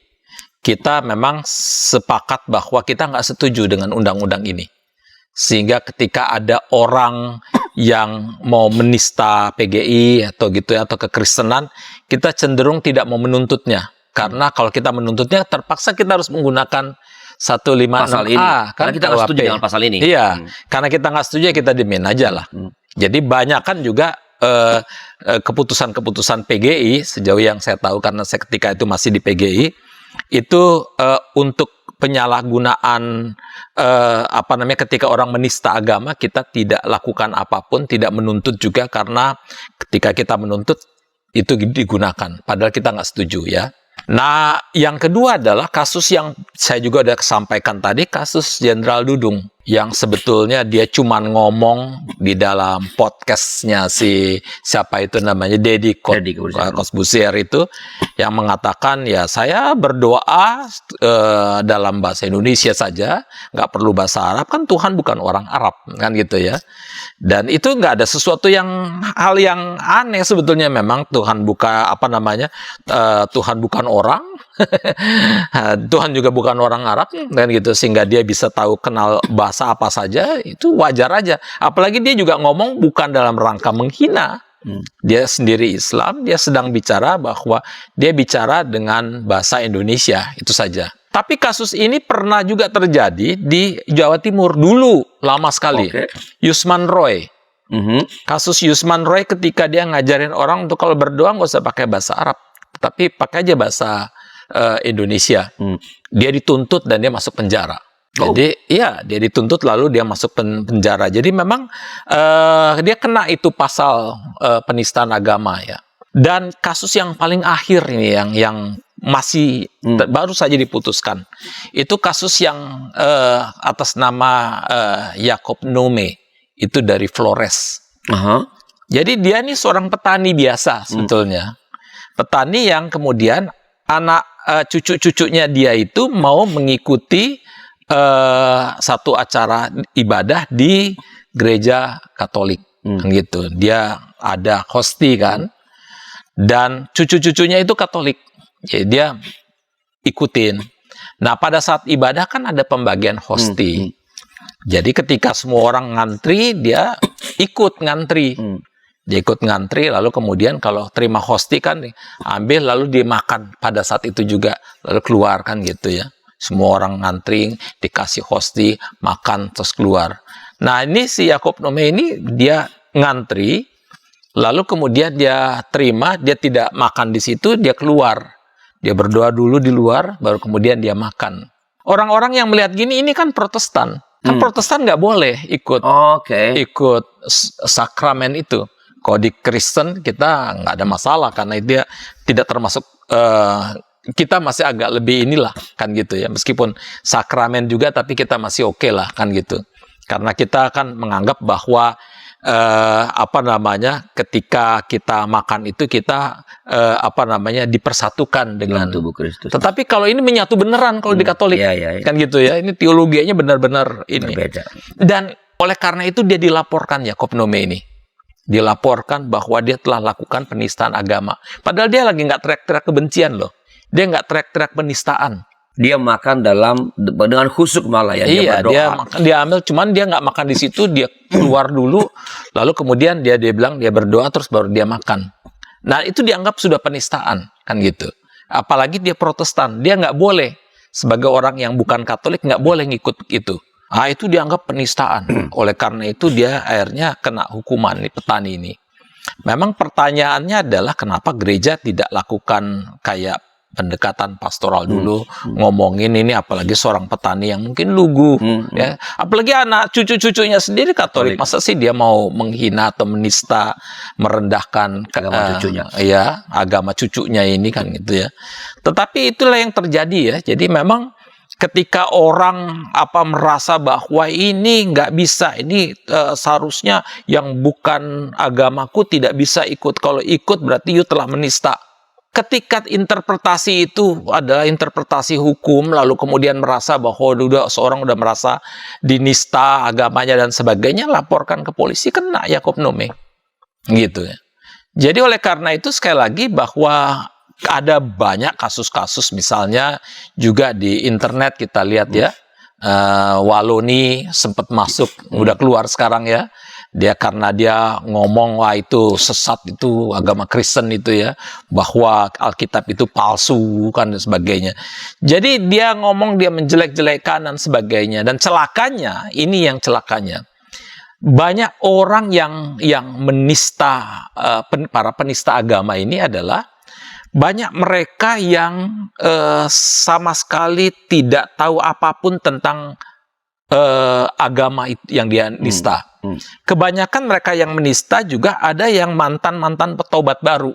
kita memang sepakat bahwa kita nggak setuju dengan undang-undang ini. Sehingga ketika ada orang yang mau menista PGI atau gitu ya, atau kekristenan, kita cenderung tidak mau menuntutnya. Karena kalau kita menuntutnya, terpaksa kita harus menggunakan 156A. Karena kita nggak setuju dengan pasal ini. Iya, karena kita nggak setuju, kita diemin aja lah. Jadi banyak kan juga keputusan-keputusan PGI, sejauh yang saya tahu karena saya ketika itu masih di PGI, itu untuk penyalahgunaan ketika orang menista agama, kita tidak lakukan apapun, tidak menuntut juga, karena ketika kita menuntut itu digunakan, padahal kita nggak setuju ya. Nah, yang kedua adalah kasus yang saya juga udah sampaikan tadi, kasus Jenderal Dudung, yang sebetulnya dia cuman ngomong di dalam podcastnya siapa itu namanya, Deddy Corbuzier itu, yang mengatakan ya saya berdoa dalam bahasa Indonesia saja, nggak perlu bahasa Arab, kan Tuhan bukan orang Arab kan gitu ya. Dan itu nggak ada sesuatu hal yang aneh sebetulnya. Memang Tuhan Tuhan bukan orang Tuhan juga bukan orang Arab dan gitu, sehingga dia bisa tahu kenal bahasa apa saja, itu wajar aja. Apalagi dia juga ngomong bukan dalam rangka menghina. Dia sendiri Islam, dia sedang bicara bahwa dia bicara dengan bahasa Indonesia, itu saja. Tapi kasus ini pernah juga terjadi di Jawa Timur dulu, lama sekali. Yusman Roy. Kasus Yusman Roy ketika dia ngajarin orang untuk kalau berdoa nggak usah pakai bahasa Arab, tapi pakai aja bahasa Indonesia. Dia dituntut dan dia masuk penjara. Jadi ya dia dituntut lalu dia masuk penjara. Jadi memang dia kena itu pasal penistaan agama ya. Dan kasus yang paling akhir ini yang masih baru saja diputuskan, itu kasus yang atas nama Jacob Nome, itu dari Flores. Jadi dia ini seorang petani biasa sebetulnya, petani yang kemudian anak cucu-cucunya dia itu mau mengikuti satu acara ibadah di gereja Katolik, kan gitu. Dia ada hosti kan. Dan cucu-cucunya itu Katolik, jadi dia ikutin. Nah pada saat ibadah kan ada pembagian hosti. Jadi ketika semua orang ngantri, dia ikut ngantri. Dia ikut ngantri, lalu kemudian kalau terima hosti kan ambil lalu dimakan pada saat itu juga, lalu keluar kan gitu ya. Semua orang ngantri, dikasih hosti, makan terus keluar. Nah ini si Jacob Nome ini dia ngantri. Lalu kemudian dia terima, dia tidak makan di situ, dia keluar. Dia berdoa dulu di luar, baru kemudian dia makan. Orang-orang yang melihat gini, ini kan Protestan. Kan Protestan nggak boleh ikut sakramen itu. Kalau di Kristen kita nggak ada masalah, karena dia tidak termasuk, kita masih agak lebih inilah, kan gitu ya. Meskipun sakramen juga, tapi kita masih oke lah, kan gitu. Karena kita kan menganggap bahwa ketika kita makan itu kita dipersatukan dengan tubuh Kristus. Tetapi kalau ini menyatu beneran kalau di Katolik, kan gitu ya. Ini teologianya benar-benar ini. Berbeda. Dan oleh karena itu dia dilaporkan Jacob Nome ini, dilaporkan bahwa dia telah lakukan penistaan agama. Padahal dia lagi nggak teriak-teriak kebencian loh. Dia nggak teriak-teriak penistaan. Dia makan dengan khusyuk malah ya. Iya, dia ambil, cuman dia nggak makan di situ, dia keluar dulu, lalu kemudian dia bilang dia berdoa terus baru dia makan. Nah itu dianggap sudah penistaan, kan gitu. Apalagi dia Protestan, dia nggak boleh sebagai orang yang bukan Katolik nggak boleh ngikut itu. Itu dianggap penistaan. Oleh karena itu dia akhirnya kena hukuman nih petani ini. Memang pertanyaannya adalah kenapa gereja tidak lakukan kayak pendekatan pastoral dulu, ngomongin ini, apalagi seorang petani yang mungkin lugu, ya, apalagi anak cucu-cucunya sendiri Katolik, masa sih dia mau menghina atau menista, merendahkan agama cucunya, ya, agama cucunya ini kan gitu ya. Tetapi itulah yang terjadi ya. Jadi memang ketika orang merasa bahwa ini nggak bisa, ini seharusnya yang bukan agamaku tidak bisa ikut, kalau ikut berarti you telah menista. Ketika interpretasi itu adalah interpretasi hukum, lalu kemudian merasa bahwa seorang udah merasa dinista agamanya dan sebagainya, laporkan ke polisi, kena Jacob Nome, gitu ya. Jadi oleh karena itu sekali lagi bahwa ada banyak kasus-kasus, misalnya juga di internet kita lihat ya, Waloni sempat masuk, udah keluar sekarang ya. Dia karena dia ngomong wah itu sesat, itu agama Kristen itu ya, bahwa Alkitab itu palsu kan dan sebagainya. Jadi dia ngomong, dia menjelek-jelekan dan sebagainya. Dan celakanya, ini yang celakanya, banyak orang yang menista, para penista agama ini adalah banyak mereka yang sama sekali tidak tahu apapun tentang agama yang dia nista. Kebanyakan mereka yang menista juga ada yang mantan petobat baru,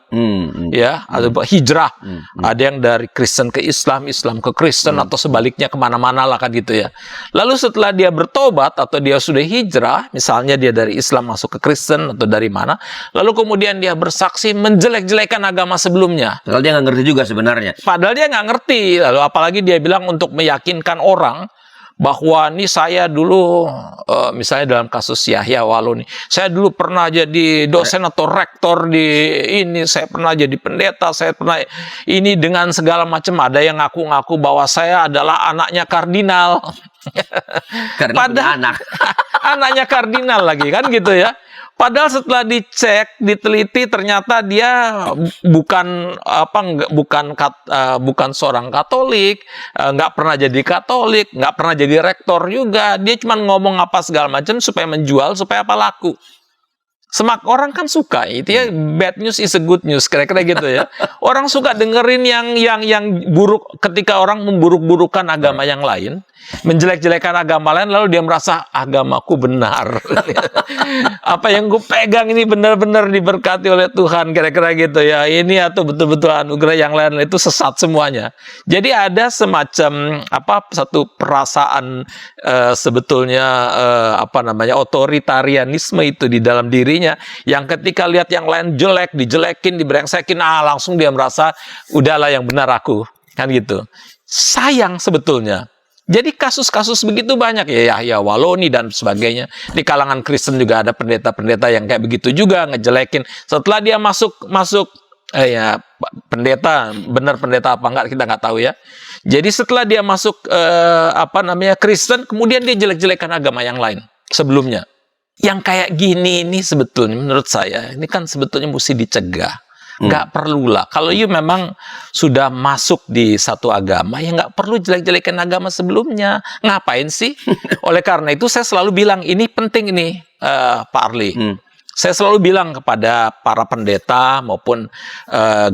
ya, ada hijrah, ada yang dari Kristen ke Islam, Islam ke Kristen, atau sebaliknya kemana-mana lah kan gitu ya. Lalu setelah dia bertobat atau dia sudah hijrah, misalnya dia dari Islam masuk ke Kristen atau dari mana, lalu kemudian dia bersaksi menjelek-jelekan agama sebelumnya. Padahal dia nggak ngerti juga sebenarnya. Padahal dia nggak ngerti, lalu apalagi dia bilang untuk meyakinkan orang bahwa ini saya dulu, misalnya dalam kasus Yahya Waloni, saya dulu pernah jadi dosen atau rektor di ini, saya pernah jadi pendeta, saya pernah ini, dengan segala macam. Ada yang ngaku-ngaku bahwa saya adalah anaknya kardinal. Padahal anaknya kardinal lagi kan gitu ya. Padahal setelah dicek, diteliti, ternyata dia bukan seorang Katolik, nggak pernah jadi Katolik, nggak pernah jadi rektor juga. Dia cuma ngomong apa segala macam supaya menjual, supaya apa laku. Orang kan suka itu ya, bad news is a good news, kira-kira gitu ya. Orang suka dengerin yang buruk ketika orang memburuk-burukan agama yang lain, menjelek-jelekan agama lain, lalu dia merasa agamaku benar. Apa yang gue pegang ini benar-benar diberkati oleh Tuhan, kira-kira gitu ya. Ini atau betul-betul anugerah, yang lain itu sesat semuanya. Jadi ada semacam satu perasaan sebetulnya otoritarianisme itu di dalam dirinya, yang ketika lihat yang lain jelek, dijelekin, dibrengsekin, langsung dia merasa udahlah yang benar aku, kan gitu. Sayang sebetulnya. Jadi kasus-kasus begitu banyak ya Waloni dan sebagainya. Di kalangan Kristen juga ada pendeta-pendeta yang kayak begitu juga, ngejelekin. Setelah dia masuk pendeta, benar pendeta apa enggak kita nggak tahu ya. Jadi setelah dia masuk Kristen, kemudian dia jelek-jelekan agama yang lain sebelumnya. Yang kayak gini ini sebetulnya menurut saya ini kan sebetulnya mesti dicegah. Nggak perlulah. Kalau you memang sudah masuk di satu agama, ya nggak perlu jelek-jelekan agama sebelumnya. Ngapain sih? Oleh karena itu saya selalu bilang, ini penting ini Pak Arli. Saya selalu bilang kepada para pendeta maupun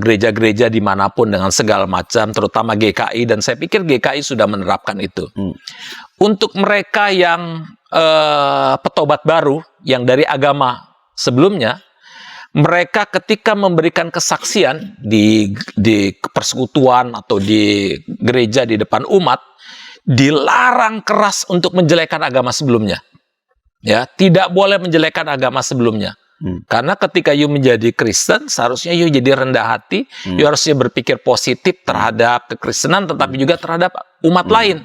gereja-gereja dimanapun dengan segala macam, terutama GKI, dan saya pikir GKI sudah menerapkan itu. Untuk mereka yang petobat baru, yang dari agama sebelumnya, mereka ketika memberikan kesaksian di persekutuan atau di gereja di depan umat, dilarang keras untuk menjelekkan agama sebelumnya. Ya, tidak boleh menjelekkan agama sebelumnya. Karena ketika you menjadi Kristen, seharusnya you jadi rendah hati, you harusnya berpikir positif terhadap kekristenan, tetapi juga terhadap umat lain.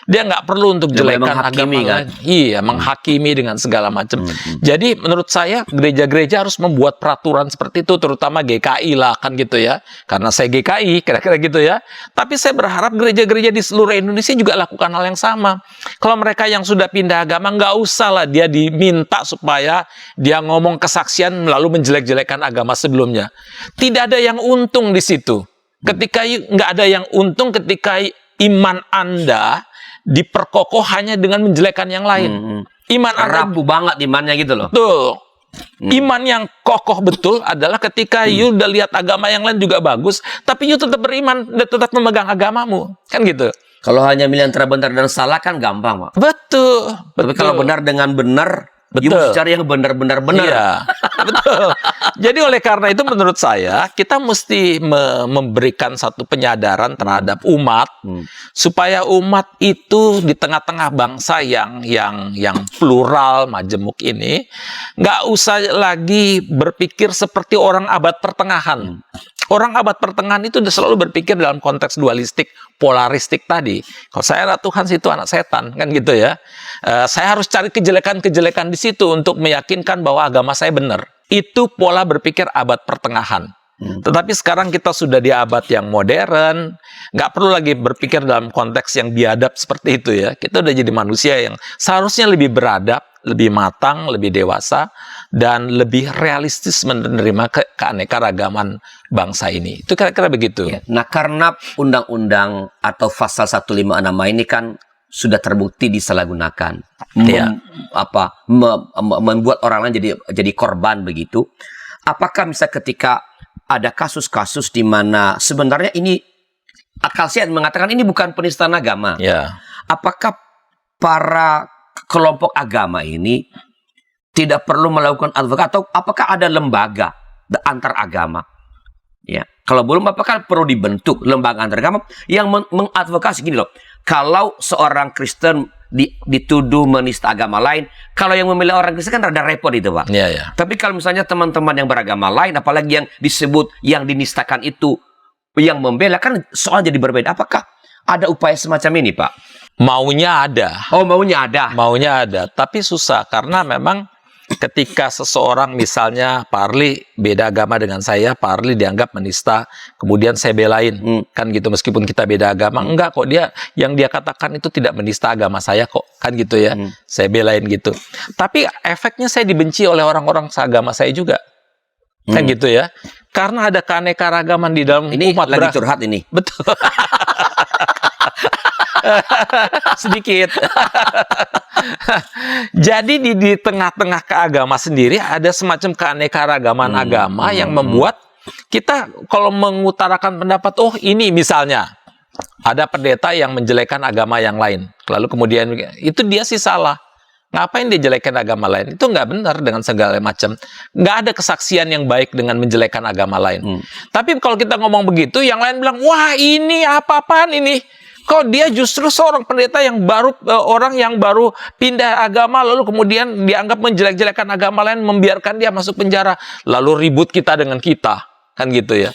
Dia nggak perlu untuk jelekan agama lain. Iya, menghakimi dengan segala macam. Jadi menurut saya gereja-gereja harus membuat peraturan seperti itu, terutama GKI lah kan gitu ya. Karena saya GKI, kira-kira gitu ya. Tapi saya berharap gereja-gereja di seluruh Indonesia juga lakukan hal yang sama. Kalau mereka yang sudah pindah agama, nggak usah lah dia diminta supaya dia ngomong kesaksian lalu menjelek-jelekan agama sebelumnya. Tidak ada yang untung di situ. Ketika nggak ada yang untung ketika iman Anda diperkokoh hanya dengan menjelekkan yang lain. Iman Anda rapuh banget imannya gitu loh. Betul. Iman yang kokoh betul adalah ketika you udah lihat agama yang lain juga bagus, tapi you tetap beriman dan tetap memegang agamamu. Kan gitu. Kalau hanya milih antara benar dan salah kan gampang, Pak. Betul. Tapi kalau benar dengan benar, you mesti cari yang benar-benar benar. Iya, betul. Jadi oleh karena itu menurut saya kita mesti memberikan satu penyadaran terhadap umat supaya umat itu di tengah-tengah bangsa yang plural majemuk ini nggak usah lagi berpikir seperti orang abad pertengahan. Orang abad pertengahan itu udah selalu berpikir dalam konteks dualistik, polaristik tadi. Kalau saya anak Tuhan, situ anak setan, kan gitu ya. Saya harus cari kejelekan-kejelekan di situ untuk meyakinkan bahwa agama saya benar. Itu pola berpikir abad pertengahan. Tetapi sekarang kita sudah di abad yang modern, nggak perlu lagi berpikir dalam konteks yang biadab seperti itu ya. Kita udah jadi manusia yang seharusnya lebih beradab, lebih matang, lebih dewasa, dan lebih realistis menerima keanekaragaman bangsa ini. Itu kira-kira begitu. Ya. Nah, karena undang-undang atau pasal 156 ini kan sudah terbukti disalahgunakan, membuat orang lain jadi korban begitu. Apakah misalnya ketika ada kasus-kasus di mana sebenarnya ini akal sehat mengatakan ini bukan penistaan agama, apakah para kelompok agama ini tidak perlu melakukan advokat, atau apakah ada lembaga antar agama? Ya, kalau belum, apakah perlu dibentuk lembaga antar agama yang mengadvokasi gini loh? Kalau seorang Kristen dituduh menista agama lain, kalau yang memilih orang Kristen kan rada repot itu, Pak. Tapi kalau misalnya teman-teman yang beragama lain, apalagi yang disebut yang dinistakan itu yang membela, kan soal jadi berbeda. Apakah ada upaya semacam ini, Pak? Maunya ada. Oh, maunya ada. Maunya ada, tapi susah karena memang ketika seseorang misalnya Pak Arli beda agama dengan saya, Pak Arli dianggap menista, kemudian saya belain, kan gitu, meskipun kita beda agama, enggak kok, yang dia katakan itu tidak menista agama saya kok, kan gitu ya, saya belain gitu. Tapi efeknya saya dibenci oleh orang-orang seagama saya juga, kan gitu ya, karena ada keanekaragaman di dalam ini umat. Lagi curhat ini. Betul. Sedikit. Jadi di tengah-tengah keagama sendiri ada semacam keanekaragaman agama yang membuat kita kalau mengutarakan pendapat, oh ini misalnya ada pendeta yang menjelekkan agama yang lain, lalu kemudian itu dia sih salah. Ngapain dia jelekkan agama lain? Itu nggak benar dengan segala macam. Nggak ada kesaksian yang baik dengan menjelekkan agama lain. Tapi kalau kita ngomong begitu, yang lain bilang, wah ini apa-apaan ini? Kok dia justru seorang pendeta yang baru, orang yang baru pindah agama, lalu kemudian dianggap menjelek-jelekan agama lain, membiarkan dia masuk penjara, lalu ribut kita dengan kita, kan gitu ya.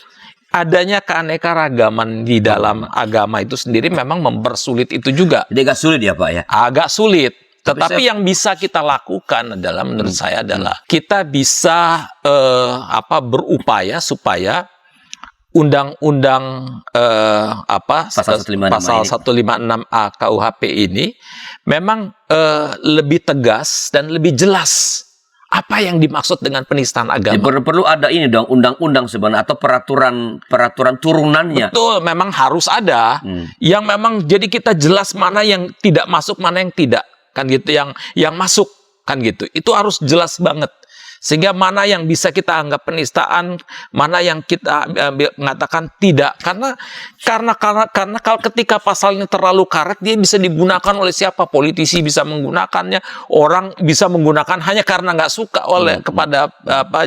Adanya keanekaragaman di dalam agama itu sendiri memang mempersulit itu juga. Jadi agak sulit ya Pak ya? Agak sulit. Tetapi yang bisa kita lakukan adalah, menurut saya adalah kita bisa berupaya supaya undang-undang pasal 156A KUHP ini memang lebih tegas dan lebih jelas apa yang dimaksud dengan penistaan agama. Perlu ada ini dong, undang-undang sebenarnya atau peraturan turunannya. Betul, memang harus ada yang memang jadi kita jelas mana yang tidak masuk, mana yang tidak. Kan gitu, yang masuk, kan gitu. Itu harus jelas banget. Sehingga mana yang bisa kita anggap penistaan, mana yang kita mengatakan tidak. Karena kalau ketika pasalnya terlalu karet, dia bisa digunakan oleh siapa? Politisi bisa menggunakannya, orang bisa menggunakan hanya karena nggak suka kepada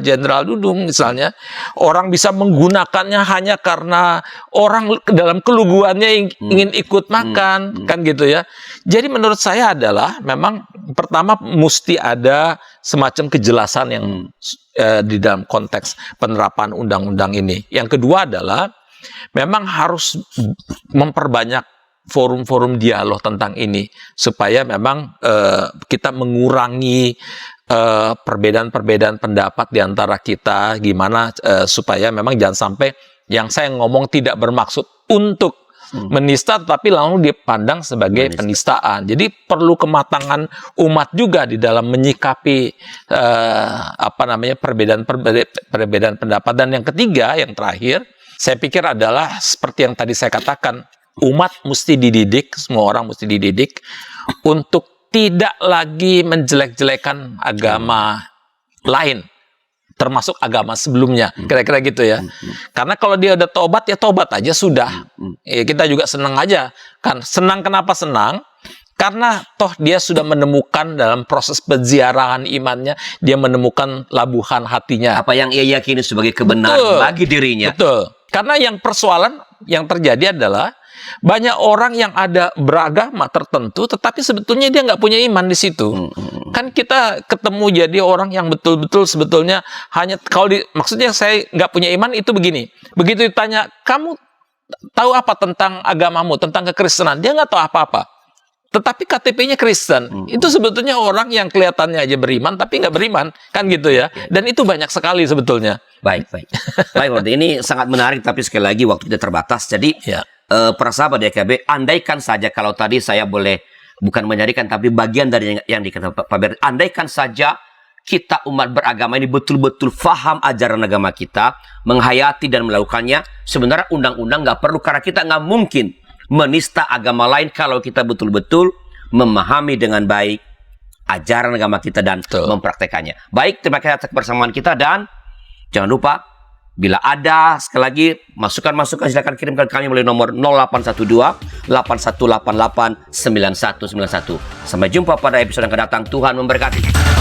Jenderal Dudung misalnya. Orang bisa menggunakannya hanya karena orang dalam keluguannya ingin ikut makan, kan gitu ya. Jadi menurut saya adalah memang pertama mesti ada semacam kejelasan yang di dalam konteks penerapan undang-undang ini. Yang kedua adalah memang harus memperbanyak forum-forum dialog tentang ini supaya memang kita mengurangi perbedaan-perbedaan pendapat di antara kita, gimana supaya memang jangan sampai yang saya ngomong tidak bermaksud untuk menista, tapi lalu dipandang sebagai penistaan. Jadi perlu kematangan umat juga di dalam menyikapi perbedaan pendapat. Dan yang ketiga, yang terakhir, saya pikir adalah seperti yang tadi saya katakan, umat mesti dididik, semua orang mesti dididik untuk tidak lagi menjelek-jelekan agama lain, termasuk agama sebelumnya, kira-kira gitu ya. Karena kalau dia udah tobat, ya tobat aja sudah. Ya, kita juga senang aja. Kan senang, kenapa senang? Karena toh dia sudah menemukan dalam proses penziarahan imannya, dia menemukan labuhan hatinya. Apa yang ia yakini sebagai kebenaran bagi dirinya. Betul. Karena yang persoalan yang terjadi adalah banyak orang yang ada beragama tertentu, tetapi sebetulnya dia nggak punya iman di situ. Kan kita ketemu jadi orang yang betul-betul sebetulnya hanya maksudnya saya nggak punya iman itu begini. Begitu ditanya, kamu tahu apa tentang agamamu, tentang kekristenan? Dia nggak tahu apa-apa. Tetapi KTP-nya Kristen. Itu sebetulnya orang yang kelihatannya aja beriman, tapi nggak beriman. Kan gitu ya. Dan itu banyak sekali sebetulnya. Baik. Ini sangat menarik, tapi sekali lagi waktu kita terbatas. Jadi, para sahabat YKB, andaikan saja kalau tadi saya boleh, bukan menjadikan, tapi bagian dari yang dikatakan Pak Ber, andaikan saja kita umat beragama ini betul-betul faham ajaran agama kita, menghayati dan melakukannya, sebenarnya undang-undang nggak perlu, karena kita nggak mungkin menista agama lain kalau kita betul-betul memahami dengan baik ajaran agama kita dan mempraktekannya. Baik, terima kasih atas kebersamaan kita, dan jangan lupa bila ada sekali lagi masukan-masukan silakan kirim ke kami melalui nomor 0812 8188 9191. Sampai jumpa pada episode yang akan datang. Tuhan memberkati.